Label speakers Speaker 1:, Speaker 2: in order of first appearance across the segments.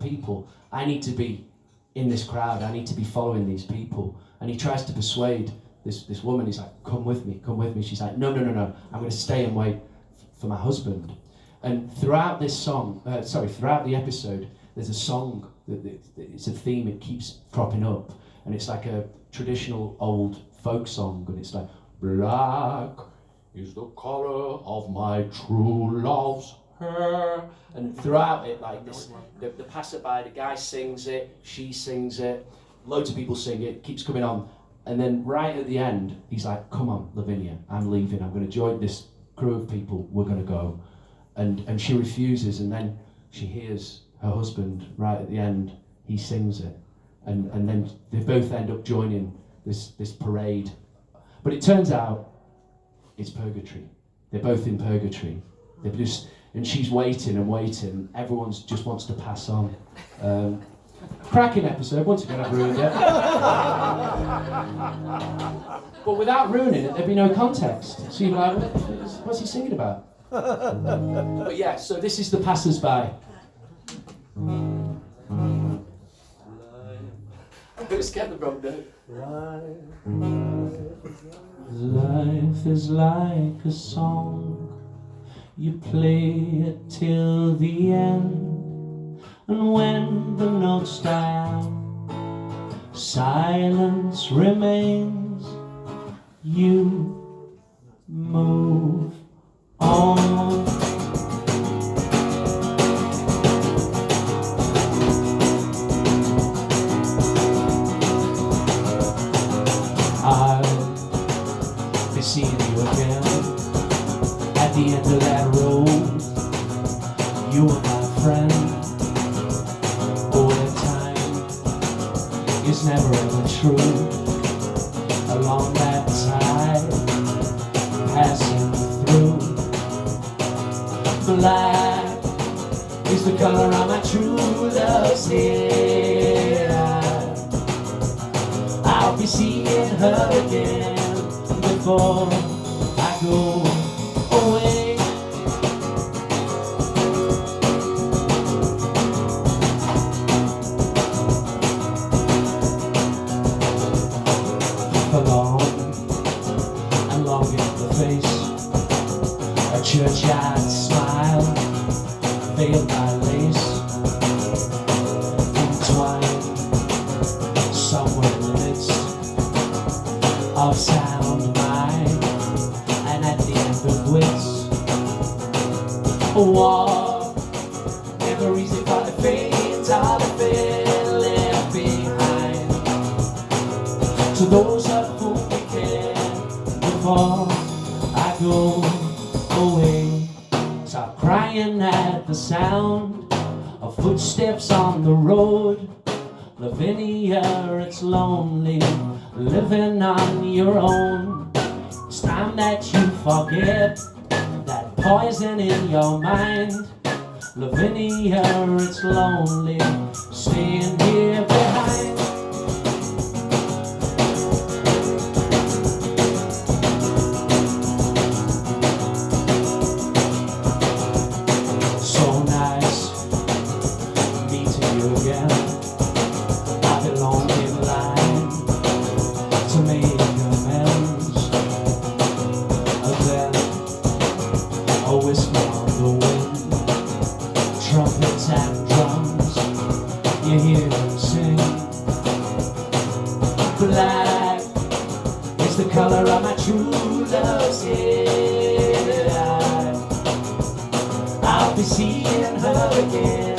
Speaker 1: people. I need to be in this crowd. I need to be following these people. And he tries to persuade this woman. He's like, come with me, come with me. She's like, no, I'm going to stay and wait for my husband. And throughout this song, throughout the episode, there's a song, it's a theme, it keeps cropping up. And it's like a traditional old folk song. And it's like, black is the color of my true love's hair. And throughout it, like this, the passerby, the guy sings it, she sings it, loads of people sing it, keeps coming on. And then right at the end, he's like, come on, Lavinia, I'm leaving. I'm going to join this crew of people. We're going to go. And she refuses. And then she hears her husband right at the end. He sings it. And then they both end up joining this parade. But it turns out it's purgatory. They're both in purgatory. And she's waiting and waiting. Everyone's just wants to pass on. Cracking episode. Once again, I've ruined it. But without ruining it, there'd be no context. So you'd be like, what's he singing about? But yeah, so this is the passers-by. I'm going to skip the wrong note. Life is like a song. You play it till the end, and when the notes die out, silence remains. You move on. I'll be seeing you again at the end of that road. You were my friend. Oh, that time is never ever true. Along that tide, passing through. Black is the color of my true love's hair. I'll be seeing her again before I go away. For long and long in the face, a churchyard smile, veiled by lace, entwined somewhere in the midst of sound mind, and at the end of wits, a walk never easy for the faint or the fair left behind. To those of whom we care before I go away, stop crying at the sound of footsteps on the road. Lavinia, it's lonely living on your own. It's time that you forget that poison in your mind. Lavinia, it's lonely staying here behind. So nice meeting you again. I belong in line to make amends. Then a whisper on the wind, trumpets and drums, you hear them sing. Black is the color of my true love's hair. I'll be seeing her again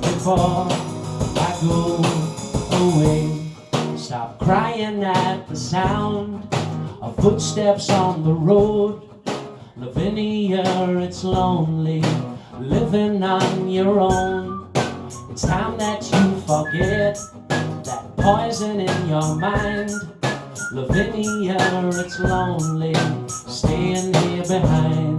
Speaker 1: before I go away. Stop crying at the sound of footsteps on the road. Lavinia, it's lonely living on your own. It's time that you forget that poison in your mind. Lavinia, it's lonely staying here behind.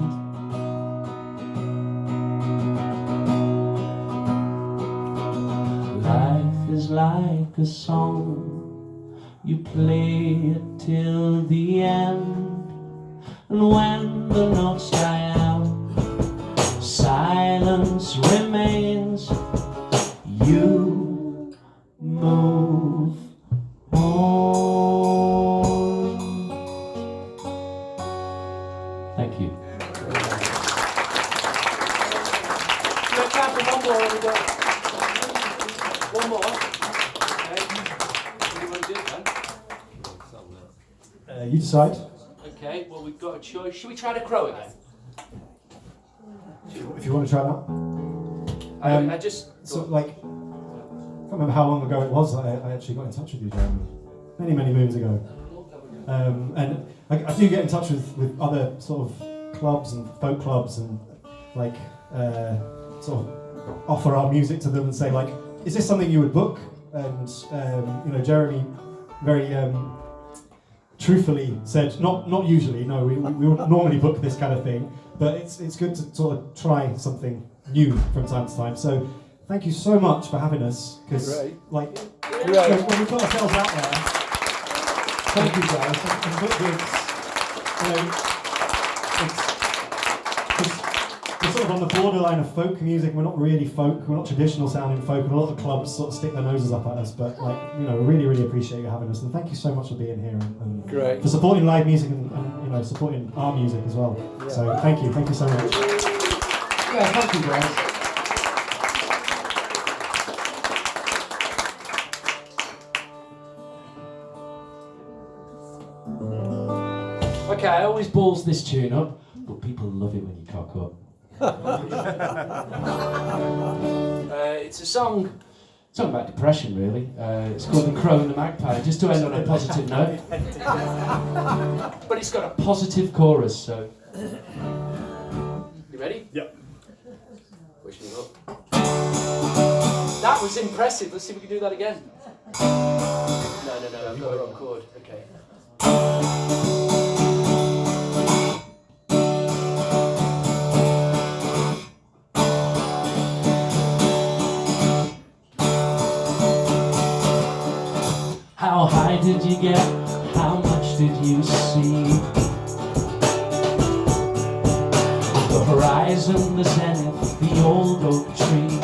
Speaker 1: Life is like a song, you play it till the end, and when the notes die out, silence remains. You
Speaker 2: decide?
Speaker 1: Okay, well, we've got a choice. Should we try the crow again?
Speaker 2: If you want to try that.
Speaker 1: I just...
Speaker 2: So, like, I can't remember how long ago it was that I actually got in touch with you, Jeremy. Many, many moons ago. And I do get in touch with other sort of clubs and folk clubs and, like, sort of offer our music to them and say, like, is this something you would book? And, you know, Jeremy very truthfully said, not usually, no, we wouldn't normally book this kind of thing, but it's good to sort of try something new from time to time. So thank you so much for having us, because like when we put ourselves out there, thank you guys. And book gigs, you know, we're sort of on the borderline of folk music. We're not really folk, we're not traditional sounding folk, and a lot of clubs sort of stick their noses up at us, but like, you know, really, really appreciate you having us, and thank you so much for being here and for supporting live music and you know, supporting our music as well. Yeah. So thank you so much.
Speaker 1: Yeah, thank you guys. Okay, I always balls this tune up, but people love it when you cock up. It's a song about depression, really. It's called The Crow and the Magpie, just to end on a positive note. But it's got a positive chorus, so... You ready?
Speaker 2: Yep.
Speaker 1: Push me up. That was impressive. Let's see if we can do that again. No, I've got the wrong chord. Okay. How high did you get? How much did you see? The horizon, the zenith, the old oak tree.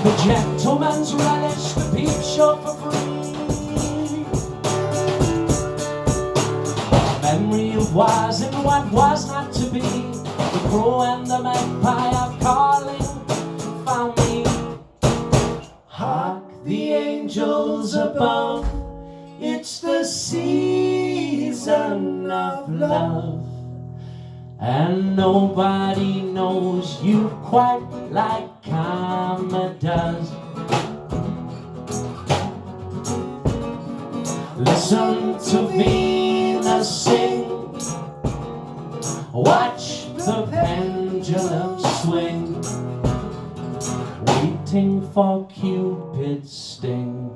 Speaker 1: The gentleman's relish, the peep show for free. A memory of was and what was not to be. The crow and the magpie are calling, found me. Hark the angels above, it's the season of love, and nobody knows you quite like Campo does. Listen to Venus sing, watch the pendulum swing, waiting for Cupid's sting.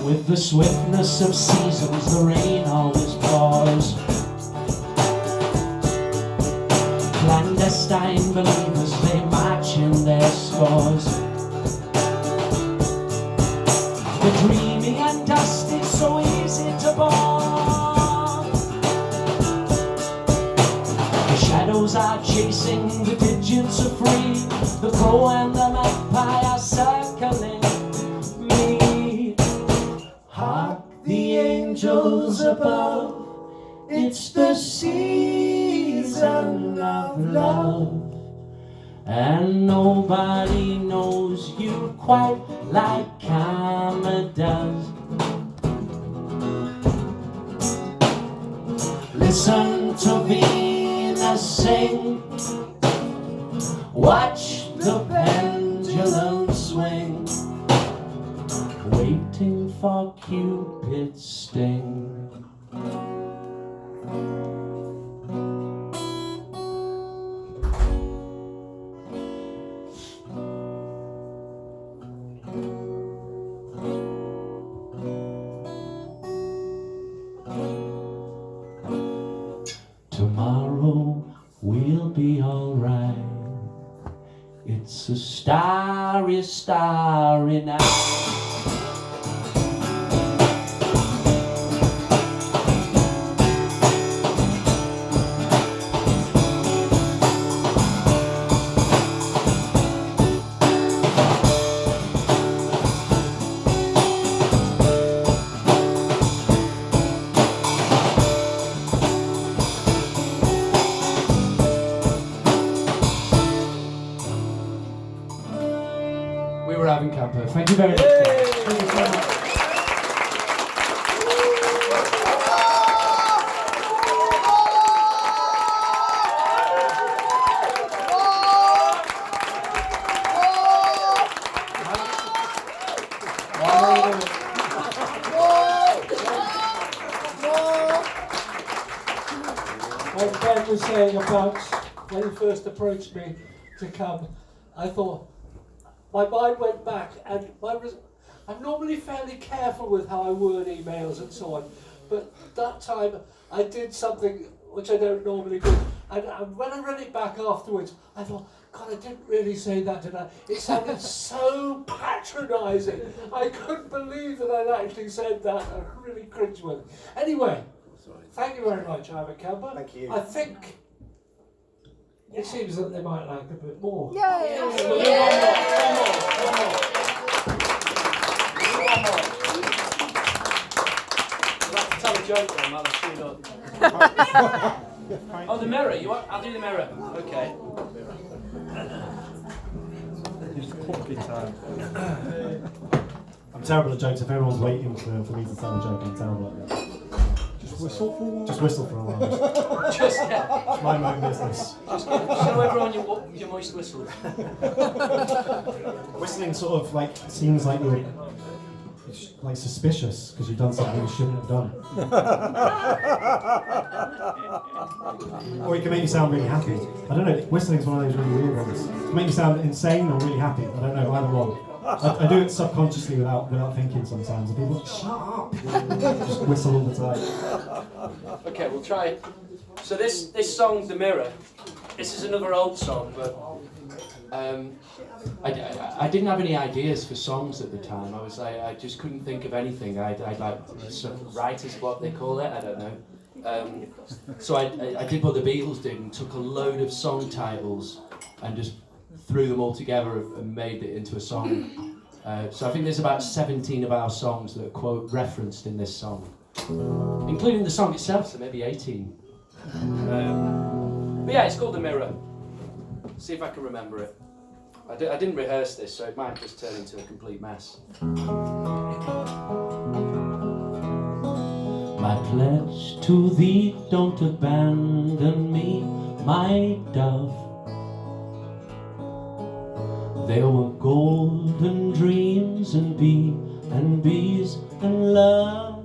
Speaker 1: With the swiftness of seasons, the rain always pours. Clandestine believers, they march in their scores. The dreamy and dusty, so easy to bore. The shadows are chasing, the pigeons are free. The crow and the magpie are circling me. Hark the angels above, it's the season of love, and nobody knows you quite like Campo does. Listen to Venus sing, watch the pendulum swing, waiting for Cupid's sting. Tomorrow we'll be alright. It's a starry, starry night. Campo. Thank you very much. Thank you so much.
Speaker 3: When Ben was saying about when he first approached me to come, I thought, my mind went back, and I'm normally fairly careful with how I word emails and so on, but that time I did something which I don't normally do, and when I read it back afterwards, I thought, God, I didn't really say that, did I? It sounded so patronising. I couldn't believe that I'd actually said that. I really cringeworthy. Anyway, thank you very much, Ivan Campo.
Speaker 4: Thank you.
Speaker 3: I think it seems that they might like a bit more.
Speaker 5: Yay!
Speaker 3: One more.
Speaker 6: I'd like to tell a joke then while I tune up. Oh, the mirror. You want? I'll do the mirror. Okay.
Speaker 2: I'm terrible at jokes. If everyone's waiting for me to tell a joke, I'm terrible at that. Just whistle for a while. Just whistle for a while.
Speaker 6: Just yeah.
Speaker 2: It's my own business.
Speaker 6: Just show everyone your moist whistle.
Speaker 2: Whistling sort of like seems like you're like suspicious because you've done something you shouldn't have done. Or it can make you sound really happy. I don't know. Whistling's one of those really weird ones. It can make you sound insane or really happy. I don't know, either one. I do it subconsciously without thinking sometimes. And people like, shut up! Just whistle all the time.
Speaker 6: Okay, we'll try it. So this song, The Mirror, this is another old song, but
Speaker 1: I didn't have any ideas for songs at the time. I just couldn't think of anything. I'd like some writer's block, they call it. I don't know. So I did what the Beatles did and took a load of song titles and just threw them all together and made it into a song. So I think there's about 17 of our songs that are quote referenced in this song, including the song itself, so maybe 18.
Speaker 6: but yeah, it's called The Mirror. See if I can remember it. I didn't rehearse this, so it might just turn into a complete mess.
Speaker 1: My pledge to thee, don't abandon me, my dove. There were golden dreams and bees and love.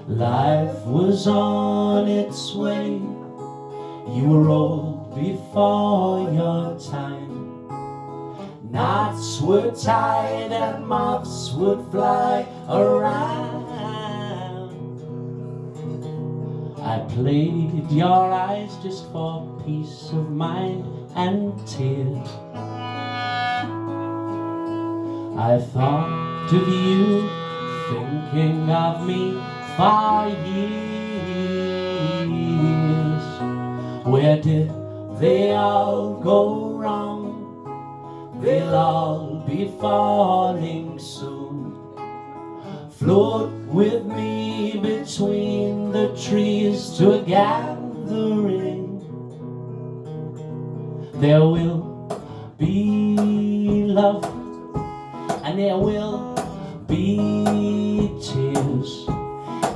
Speaker 1: Life was on its way. You were old before your time. Knots were tied and moths would fly around. I played your eyes just for peace of mind and tears. I thought of you, thinking of me for years. Where did they all go wrong? They'll all be falling soon. Float with me between the trees to a gathering. There will be love and there will be tears.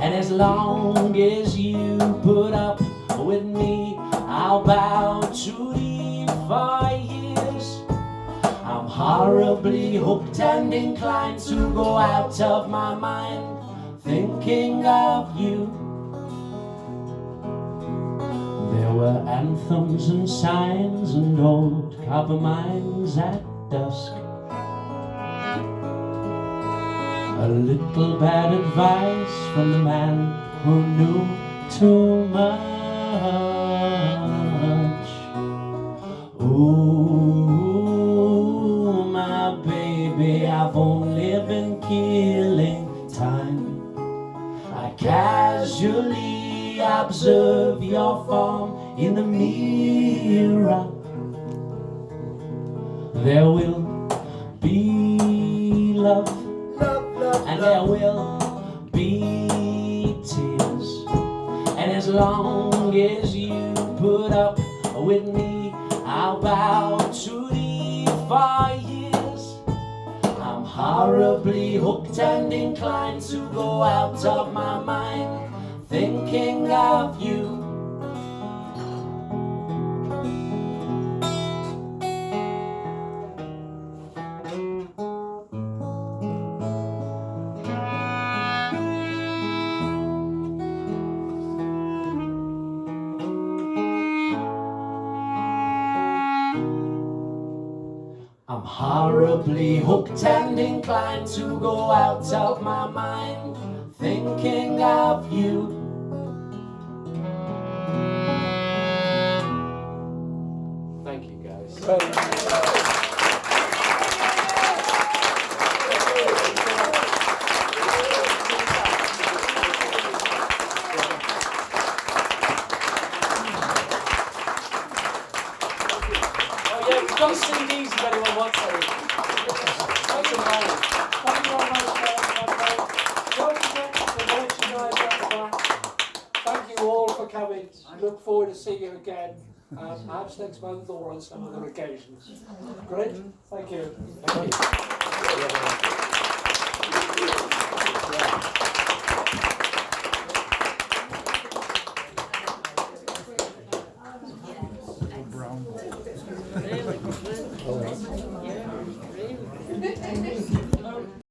Speaker 1: And as long as you put up with me, I'll bow to thee for years. I'm horribly hooked and inclined to go out of my mind thinking of you. There were anthems and signs and old copper mines at dusk. A little bad advice from the man who knew too much. Ooh, my baby, I've only been killing time. I casually observe your form in the mirror. There will be love, and there will be tears. And as long as you put up with me, I'll bow to thee for years. I'm horribly hooked and inclined to go out of my mind, thinking of you. I'm horribly hooked and inclined to go out of my mind, thinking of you. Thank you, guys. Oh yeah, we've got CDs if anyone wants any. Thank you very much, Don't forget the merchandise at the back. Thank you all for coming. Look forward to seeing you again. Perhaps next month or on some other occasions. Great, thank you. Thank you.
Speaker 4: Really good. Yeah, really.